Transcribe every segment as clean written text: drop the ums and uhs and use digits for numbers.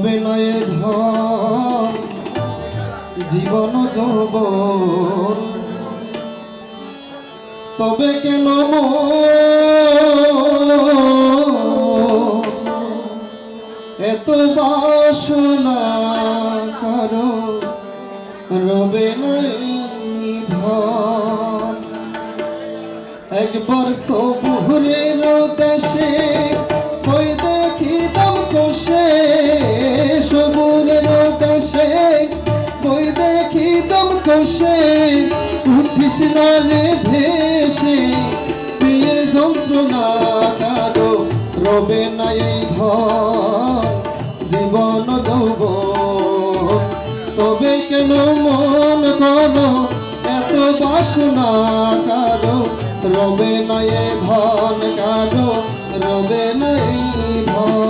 রবে নয় ধন জীবন যৌবন, তবে কেন এত বাসনা কারো রবে নাই ধন। একবার সবুরের দেশে কই দেখিতাম কোষে, সবুরের দেশে কই দেখিতাম কোষে, উঠিস না রে ভেসে প্রিয় যন্ত্রণা কারো রবে নাই ধন জীবন যৌবন, তবে কেন মন করো এত বাসনা কারো রবে নাই ধন, কারো রবে নাই ধন।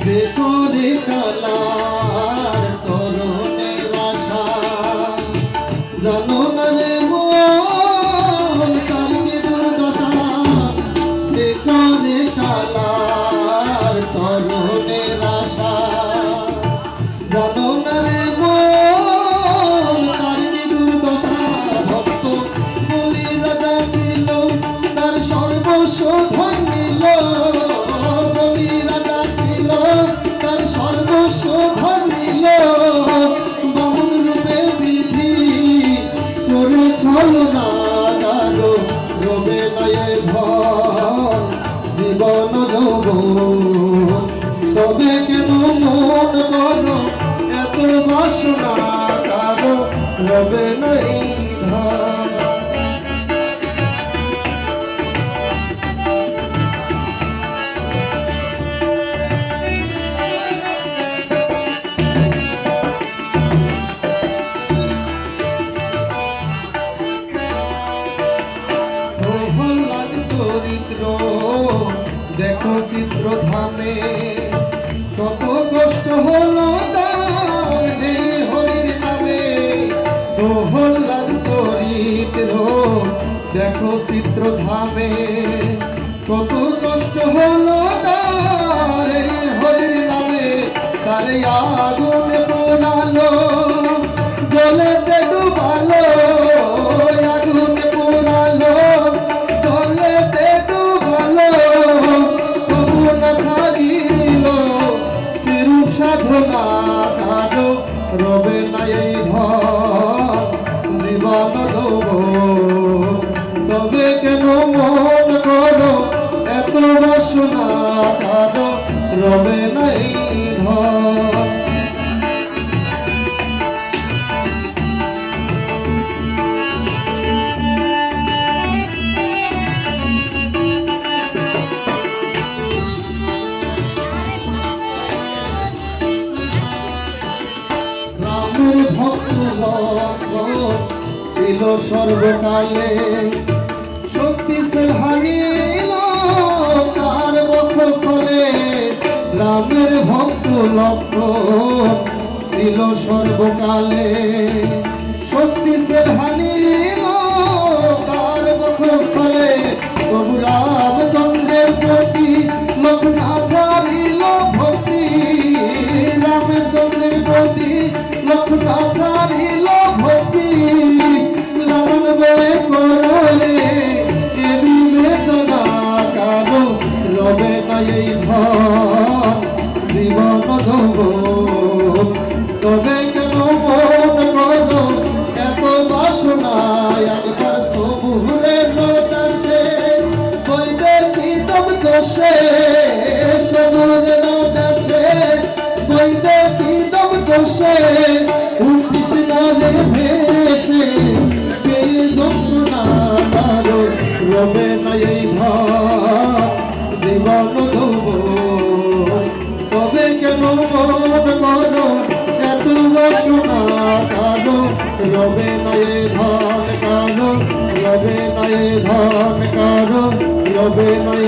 যে করে কালার চরণের আশা, জানো না রে মন তার কি দুর্দশা। যে করে কালার চরণের আশা, জানো না রে মন তার কি দুর্দশা। ভক্ত বলি রাজা ছিল তার সর্বস্ব ধন নিল, বলি রাজা ছিল তার সর্বস্ব ধন নিল। বামুন রূপে বিধি করে ছলনা কারো রবে নাই ধন জীবন যৌবন, তবে কেন মন করো এত বাসনা কারো রবে নাই ধন। চরিত্র দেখো চিত্র ধামে, কত কষ্ট হলো তার এই হরির নামে। প্রহ্লাদ চরিত্র দেখো চিত্র ধামে, কত কষ্ট হলো তার এই হরির নামে। তার আগুনে পোড়ালো জলেতে ডুবালো, আগুনে পোড়ালো জলেতে ডুবালো, তবু না ছাড়িল চিরূপ সাধনা কারো রবে নাই ধন জীবন যৌবন, তবে কেন মন করো এত বাসনা কারো রবে নাই ধন। রামের ভক্ত লক্ষ্মণ ছিল সর্বকালে, শক্তিশাল হারিল তার বক্ষস্থলে। রামের ভক্ত লক্ষ্মণ ছিল সর্বকালে, শক্তিশাল হারিল তার বক্ষস্থলে। তবু রামচন্দ্রের প্রতি লক্ষ্মণ ছাড়িল ভক্তি, রামচন্দ্রের প্রতি লক্ষ্মণ ছাড়িল ভক্তি। লালন বলে করো রে এ বিবেচনা কারো রবে নাই ধন জীবন যৌবন, তবে কেন মন করো এত বাসনা। একবার সবুরের দাসে কই দেখিতাম কোষে, সবুরের দাসে কই দেখিতাম কোষে, উঠিস না রে ভেসে প্রিয় যন্ত্রণা কারো রবে নাই ধন জীবন যৌবন, তবে কেন মন করো এত বাসনা কারো রবে নাই ধন, কারো রবে নাই ধন, কারো রবে নাই